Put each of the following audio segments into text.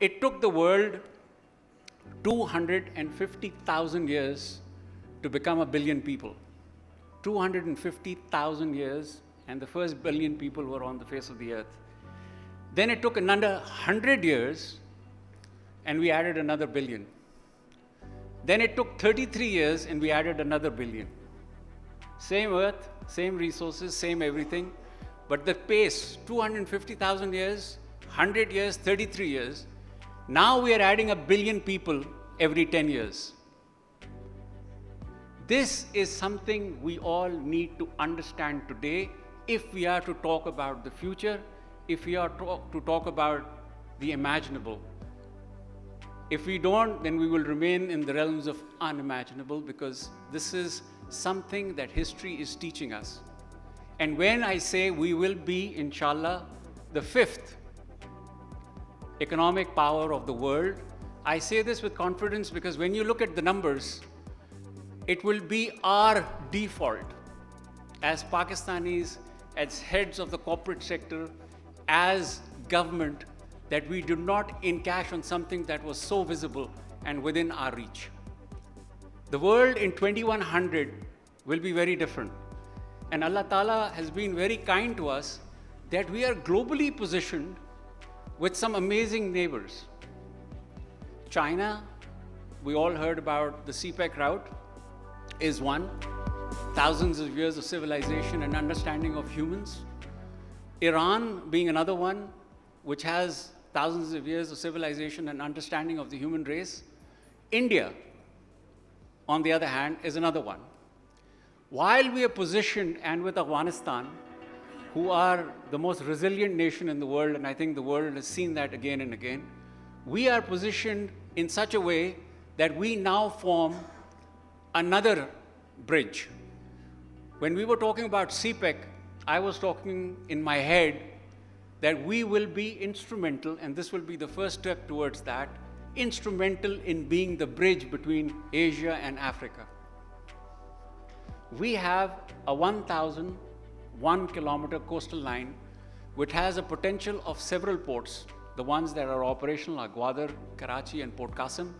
It took the world 250,000 years to become a billion people. 250,000 years, and the first billion people were on the face of the earth. Then it took another 100 years, and we added another billion. Then it took 33 years, and we added another billion. Same earth, same resources, same everything, but the pace, 250,000 years, 100 years, 33 years. Now we are adding a billion people every 10 years. This is something we all need to understand today if we are to talk about the future, if we are to talk about the imaginable. If we don't, then we will remain in the realms of unimaginable, because this is something that history is teaching us. And when I say we will be, inshallah, the fifth economic power of the world, I say this with confidence because when you look at the numbers, it will be our default as Pakistanis, as heads of the corporate sector, as government, that we do not encash on something that was so visible and within our reach. The world in 2100 will be very different. And Allah Ta'ala has been very kind to us that we are globally positioned with some amazing neighbors. China, we all heard about the CPEC route, is one. Thousands of years of civilization and understanding of humans. Iran being another one, which has thousands of years of civilization and understanding of the human race. India, on the other hand, is another one. While we are positioned, and with Afghanistan, who are the most resilient nation in the world, and I think the world has seen that again and again, we are positioned in such a way that we now form another bridge. When we were talking about CPEC, I was talking in my head that we will be instrumental, and this will be the first step towards that, instrumental in being the bridge between Asia and Africa. We have a 1,001 kilometer coastal line which has a potential of several ports. The ones that are operational are Gwadar, Karachi, and Port Qasim.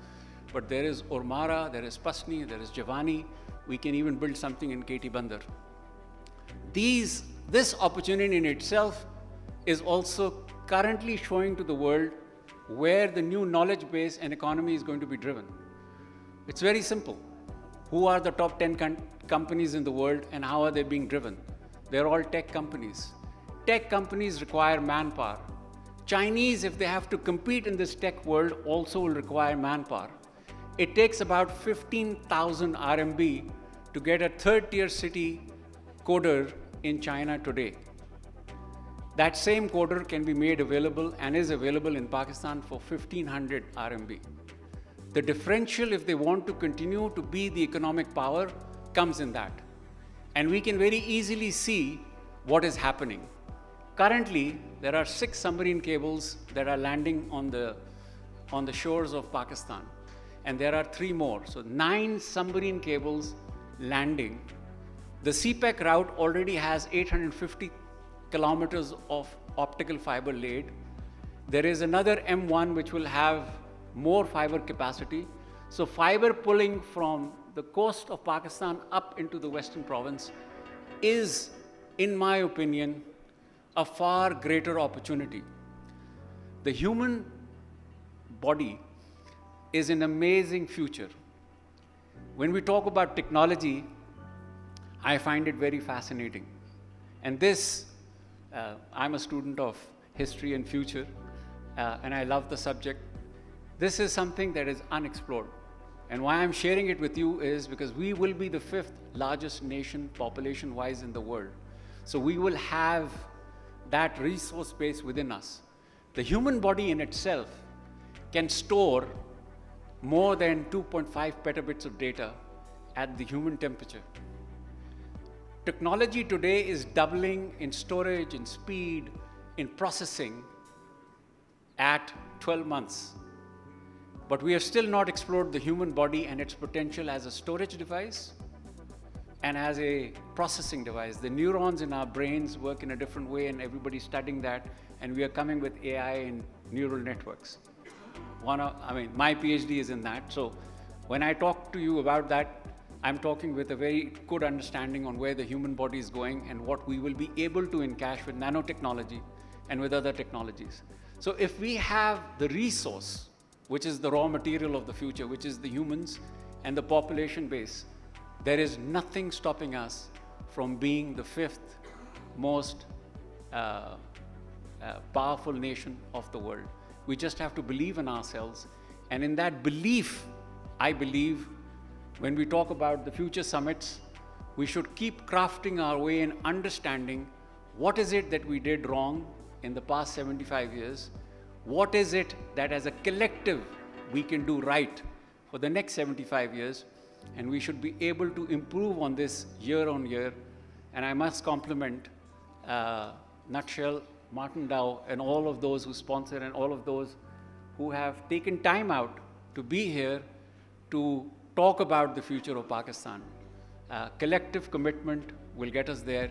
But there is Ormara, there is Pasni, there is Javani. We can even build something in KT Bandar. This opportunity in itself is also currently showing to the world where the new knowledge base and economy is going to be driven. It's very simple. Who are the top 10 companies in the world and how are they being driven? They're all tech companies. Tech companies require manpower. Chinese, if they have to compete in this tech world, also will require manpower. It takes about 15,000 RMB to get a third-tier city coder in China today. That same coder can be made available and is available in Pakistan for 1,500 RMB. The differential, if they want to continue to be the economic power, comes in that. And we can very easily see what is happening. Currently, there are 6 submarine cables that are landing on the shores of Pakistan. And there are 3 more. So 9 submarine cables landing. The CPEC route already has 850 kilometers of optical fiber laid. There is another M1 which will have more fiber capacity. So fiber pulling from the coast of Pakistan up into the western province is, in my opinion, a far greater opportunity. The human body is an amazing future. When we talk about technology, I find it very fascinating. And this, I'm a student of history and future, and I love the subject. This is something that is unexplored. And why I'm sharing it with you is because we will be the 5th largest nation population-wise in the world. So we will have that resource base within us. The human body in itself can store more than 2.5 petabits of data at the human temperature. Technology today is doubling in storage, in speed, in processing at 12 months. But we have still not explored the human body and its potential as a storage device and as a processing device. The neurons in our brains work in a different way, and everybody's studying that, and we are coming with AI and neural networks. my PhD is in that. So when I talk to you about that, I'm talking with a very good understanding on where the human body is going and what we will be able to encash with nanotechnology and with other technologies. So if we have the resource, which is the raw material of the future, which is the humans and the population base, there is nothing stopping us from being the fifth most powerful nation of the world. We just have to believe in ourselves. And in that belief, I believe, when we talk about the future summits, we should keep crafting our way in understanding what is it that we did wrong in the past 75 years, what is it that as a collective we can do right for the next 75 years, and we should be able to improve on this year on year. And I must compliment Nutshell, Martin Dow, and all of those who sponsor and all of those who have taken time out to be here to talk about the future of Pakistan. Collective commitment will get us there.